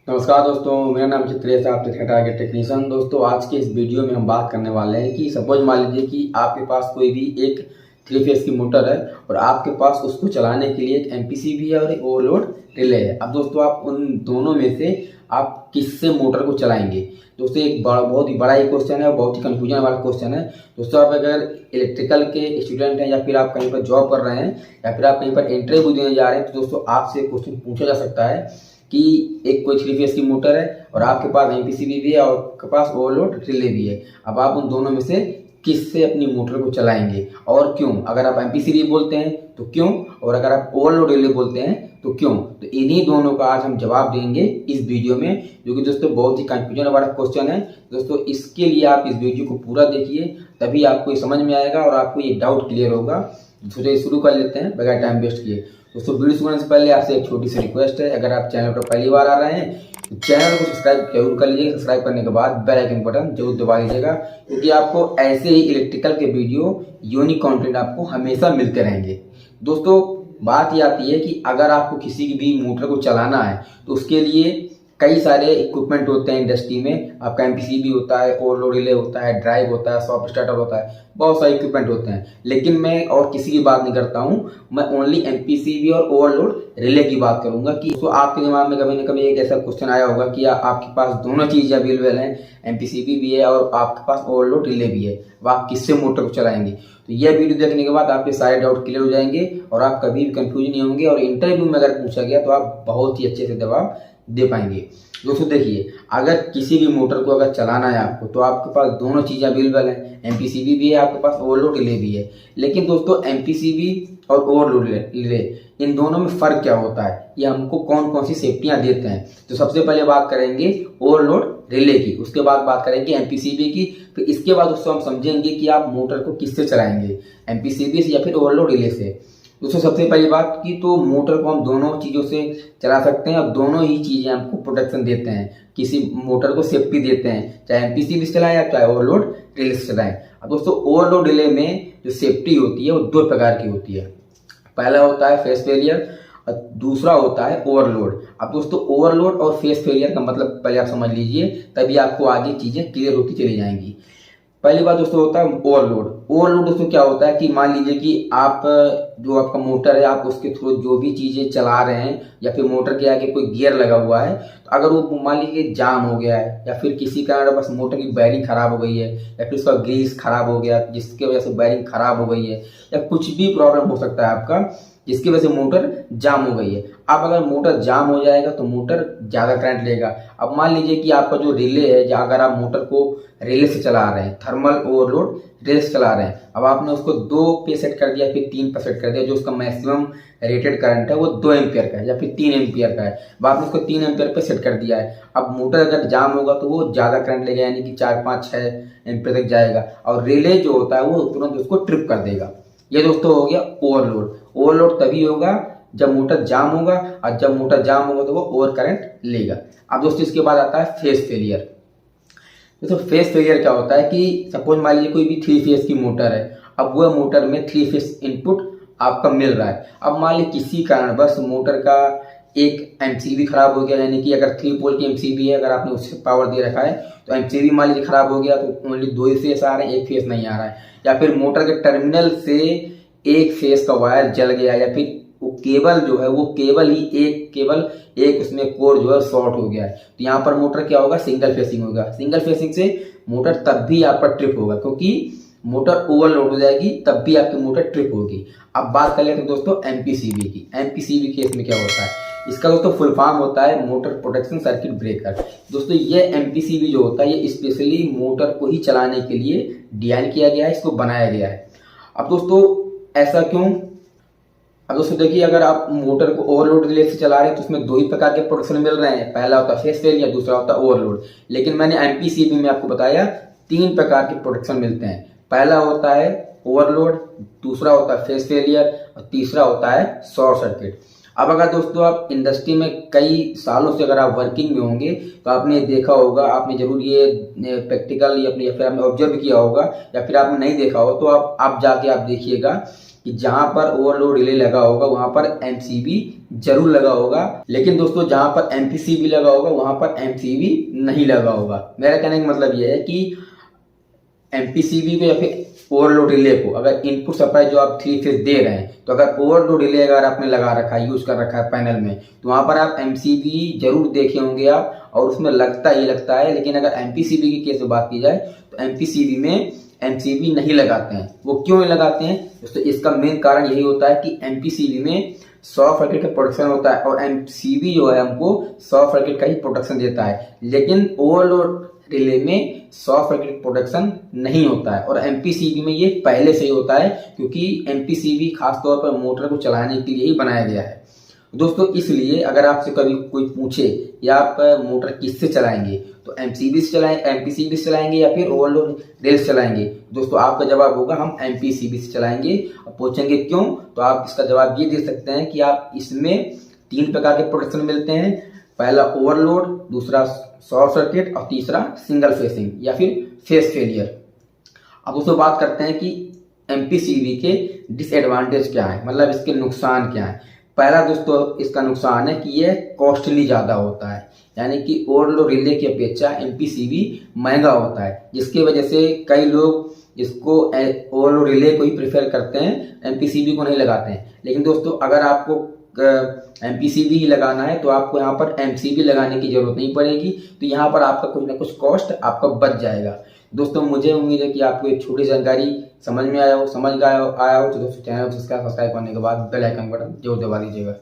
नमस्कार दोस्तों, मेरा नाम चित्रेश, आप देख रहे हैं टेक्नीशियन। दोस्तों, आज के इस वीडियो में हम बात करने वाले हैं कि सपोज मान लीजिए कि आपके पास कोई भी एक 3 फेस की मोटर है और आपके पास उसको चलाने के लिए एक एमपीसीबी है और एक ओवरलोड रिले है। अब दोस्तों, आप उन दोनों में से आप किससे मोटर को चलाएंगे? दोस्तों, एक बहुत ही बड़ा ही क्वेश्चन है और बहुत ही कंफ्यूजन वाला क्वेश्चन है। दोस्तों, आप अगर इलेक्ट्रिकल के स्टूडेंट हैं या फिर आप कहीं पर जॉब कर रहे हैं या फिर आप कहीं पर इंटरव्यू देने जा रहे हैं, तो दोस्तों आपसे क्वेश्चन पूछा जा सकता है कि एक कोई 3 फेस की मोटर है और आपके पास एमपीसीबी भी है और आपके पास ओवरलोड रिले भी है। अब आप उन दोनों में से किससे अपनी मोटर को चलाएंगे और क्यों? अगर आप एमपीसीबी बोलते हैं तो क्यों, और अगर आप ओवरलोड रिले बोलते हैं तो क्यों? तो इन्हीं दोनों का आज हम जवाब देंगे इस वीडियो में, जो कि दोस्तों बहुत ही कंफ्यूजन वाला क्वेश्चन है। दोस्तों, इसके लिए आप इस वीडियो को पूरा देखिए, तभी आपको ये समझ में आएगा और आपको ये डाउट क्लियर होगा। तो शुरू कर लेते हैं बगैर टाइम वेस्ट किए। दोस्तों, वीडियो शुरू करने से पहले आपसे एक छोटी सी रिक्वेस्ट है, अगर आप चैनल पर पहली बार आ रहे हैं तो चैनल को सब्सक्राइब जरूर कर लीजिएगा। सब्सक्राइब करने के बाद बेल आइकन बटन जरूर दबा लीजिएगा, क्योंकि आपको ऐसे ही इलेक्ट्रिकल के वीडियो यूनिक कंटेंट आपको हमेशा मिलते रहेंगे। दोस्तों, बात ये आती है कि अगर आपको किसी की भी मोटर को चलाना है तो उसके लिए कई सारे इक्विपमेंट होते हैं इंडस्ट्री में। आपका एमपीसीबी होता है, ओवरलोड रिले होता है, ड्राइव होता है, सॉफ्ट स्टार्टर होता है, बहुत सारे इक्विपमेंट होते हैं। लेकिन मैं और किसी की बात नहीं करता हूँ, मैं ओनली एमपीसीबी और ओवरलोड रिले की बात करूंगा। कि तो आपके दिमाग में कभी ना कभी एक ऐसा क्वेश्चन आया होगा कि आपके पास दोनों चीजें अवेलेबल हैं, एमपीसीबी भी है और आपके पास ओवरलोड रिले भी है, अब आप किससे मोटर को चलाएंगे? तो यह वीडियो देखने के बाद आपके सारे डाउट क्लियर हो जाएंगे और आप कभी भी कंफ्यूज नहीं होंगे, और इंटरव्यू में अगर पूछा गया तो आप बहुत ही अच्छे से जवाब दे पाएंगे। दोस्तों देखिए, अगर किसी भी मोटर को अगर चलाना है आपको, तो आपके पास दोनों चीजें अवेलेबल हैं, एमपीसीबी भी है, आपके पास ओवरलोड रिले भी है। लेकिन दोस्तों, एमपीसीबी और ओवरलोड रिले, इन दोनों में फर्क क्या होता है, ये हमको कौन कौन सी सेफ्टियां देते हैं? तो सबसे पहले बात करेंगे ओवरलोड रिले की, उसके बाद बात करेंगे एमपीसीबी की, फिर इसके बाद दोस्तों हम समझेंगे कि आप मोटर को किससे चलाएंगे, एमपीसीबी से या फिर ओवरलोड रिले से। दोस्तों, सबसे पहली बात की तो मोटर को हम दोनों चीज़ों से चला सकते हैं और दोनों ही चीज़ें हमको प्रोटेक्शन देते हैं, किसी मोटर को सेफ्टी देते हैं, चाहे एमपीसीबी से चलाएं या चाहे ओवरलोड रिले से चलाएं। अब दोस्तों, ओवरलोड रिले में जो सेफ्टी होती है वो 2 प्रकार की होती है। पहला होता है फेस फेलियर और दूसरा होता है ओवरलोड। अब दोस्तों, ओवरलोड और फेस फेलियर का मतलब पहले आप समझ लीजिए, तभी आपको आगे चीज़ें क्लियर होती चली जाएंगी। पहली बात दोस्तों होता है ओवरलोड। ओवरलोड दोस्तों क्या होता है कि मान लीजिए कि आप जो आपका मोटर है, आप उसके थ्रू जो भी चीजें चला रहे हैं या फिर मोटर के आगे कोई गियर लगा हुआ है, तो अगर वो मान लीजिए जाम हो गया है या फिर किसी कारण बस मोटर की बैरिंग खराब हो गई है या फिर उसका ग्रीस खराब हो गया जिसकी वजह से बैरिंग खराब हो गई है, या कुछ भी प्रॉब्लम हो सकता है आपका जिसकी वजह से मोटर जाम हो गई है। अब अगर मोटर जाम हो जाएगा तो मोटर ज़्यादा करंट लेगा। अब मान लीजिए कि आपका जो रिले है, अगर आप मोटर को रिले से चला रहे हैं, थर्मल ओवरलोड रिले से चला रहे हैं, अब आपने उसको 2 पे सेट कर दिया फिर 3 पे सेट कर दिया, जो उसका मैक्सिमम रेटेड करंट है वो 2 एम्पियर का है या फिर 3 एम्पियर का है। अब आपने उसको 3 एम्पियर पे सेट कर दिया है। अब मोटर अगर जाम होगा तो वो ज़्यादा करंट लेगा, यानी कि 4, 5, 6 एम्पियर तक जाएगा, और रिले जो होता है वो तुरंत उसको ट्रिप कर देगा। ये दोस्तों हो गया ओवरलोड। ओवरलोड तभी होगा जब मोटर जाम होगा, और जब मोटर जाम होगा तो वो ओवर करंट लेगा। अब दोस्तों, इसके बाद आता है फेस फेलियर। दोस्तों, फेस फेलियर क्या होता है कि सपोज मान लीजिए कोई भी 3 फेस की मोटर है, अब वह मोटर में 3 फेस इनपुट आपका मिल रहा है। अब मान लीजिए किसी कारण बस मोटर का एक एमसीबी खराब हो गया, यानी कि अगर 3 पोल की एमसीबी है, अगर आपने उससे पावर दे रखा है तो एमसीबी मान लीजिए खराब हो गया तो ओनली 2 ही फेस आ रहे हैं, एक फेस नहीं आ रहा है, या फिर मोटर के टर्मिनल से एक फेस का वायर जल गया, या फिर वो केबल जो है वो केबल एक उसमें कोर जो है शॉर्ट हो गया है, तो यहाँ पर मोटर क्या होगा, सिंगल फेसिंग होगा। सिंगल फेसिंग से मोटर तब भी आपका ट्रिप होगा, क्योंकि मोटर ओवरलोड हो जाएगी, तब भी आपकी मोटर ट्रिप होगी। अब बात कर लेते हैं दोस्तों एमपीसीबी की। एमपीसीबी केस में क्या होता है, इसका दोस्तों फुल फॉर्म होता है मोटर प्रोटेक्शन सर्किट ब्रेकर। दोस्तों, ये एमपीसीबी जो होता है ये स्पेशली मोटर को ही चलाने के लिए डिजाइन किया गया है, इसको बनाया गया है। अब दोस्तों, ऐसा क्यों? अब दोस्तों देखिए, अगर आप मोटर को ओवरलोड रिले से चला रहे हैं तो उसमें 2 ही प्रकार के प्रोटेक्शन मिल रहे हैं, पहला होता है फेस फेलियर, दूसरा होता है ओवरलोड। लेकिन मैंने एमपीसीबी में आपको बताया 3 प्रकार के प्रोटेक्शन मिलते हैं। पहला होता है ओवरलोड, दूसरा होता है फेस फेलियर और तीसरा होता है शॉर्ट सर्किट। अब अगर दोस्तों आप इंडस्ट्री में कई सालों से अगर आप वर्किंग में होंगे तो आपने देखा होगा, आपने जरूर ये प्रैक्टिकल या फिर आपने ऑब्जर्व किया होगा, या फिर आपने नहीं देखा हो तो आप जाके आप देखिएगा कि जहां पर ओवरलोड रिले लगा होगा वहां पर एमसीबी जरूर लगा होगा, लेकिन दोस्तों जहां पर एमपीसीबी लगा होगा वहां पर एमसीबी नहीं लगा होगा। मेरा कहने का मतलब यह है कि एमपीसीबी को या फिर ओवरलोड रिले को अगर इनपुट सप्लाई जो आप 3 फेज दे रहे हैं, तो अगर ओवरलोड रिले अगर आपने लगा रखा है, यूज कर रखा है पैनल में, तो वहां पर आप एमसीबी जरूर देखे होंगे आप, और उसमें लगता ही लगता है। लेकिन अगर एमपीसीबी की केस में बात की जाए तो एमपीसीबी में एमसीबी नहीं लगाते हैं। वो क्यों नहीं लगाते हैं दोस्तों? इसका मेन कारण यही होता है कि एमपीसीबी में शॉर्ट सर्किट का प्रोटेक्शन होता है, और एमसीबी जो है हमको शॉर्ट सर्किट का ही प्रोटेक्शन देता है, लेकिन ओवरलोड रिले में शॉर्ट सर्किट प्रोटेक्शन नहीं होता है। और एमपीसीबी में ये पहले से ही होता है, क्योंकि एमपीसीबी खासतौर पर मोटर को चलाने के लिए ही बनाया गया है दोस्तों। इसलिए अगर आपसे कभी कोई पूछे या आप मोटर किससे चलाएंगे, तो एमसीबी से चलाएंगे, एमपीसीबी से चलाएंगे या फिर ओवरलोड रेल से चलाएंगे, दोस्तों आपका जवाब होगा हम एमपीसीबी से चलाएंगे। और पूछेंगे क्यों, तो आप इसका जवाब ये दे सकते हैं कि आप इसमें 3 प्रकार के प्रोटेक्शन मिलते हैं। पहला ओवरलोड, दूसरा शॉर्ट सर्किट और तीसरा सिंगल फेसिंग या फिर फेस फेलियर। अब उसमें बात करते हैं कि एमपीसीबी के डिसएडवांटेज क्या है, मतलब इसके नुकसान क्या है। पहला दोस्तों इसका नुकसान है कि यह कॉस्टली ज़्यादा होता है, यानी कि ओवरलोड रिले की अपेक्षा एमपीसीबी महंगा होता है, जिसकी वजह से कई लोग इसको ओवरलोड रिले को ही प्रेफर करते हैं, एमपीसीबी को नहीं लगाते हैं। लेकिन दोस्तों अगर आपको एमपीसीबी ही लगाना है तो आपको यहाँ पर एमसीबी लगाने की जरूरत नहीं पड़ेगी, तो यहाँ पर आपका कुछ ना कुछ कॉस्ट आपका बच जाएगा। दोस्तों मुझे उम्मीद है कि आपको एक छोटी जानकारी समझ में आया हो, तो दोस्तों चैनल को सब्सक्राइब करने के बाद बेल आइकन बटन जरूर दबा दीजिएगा।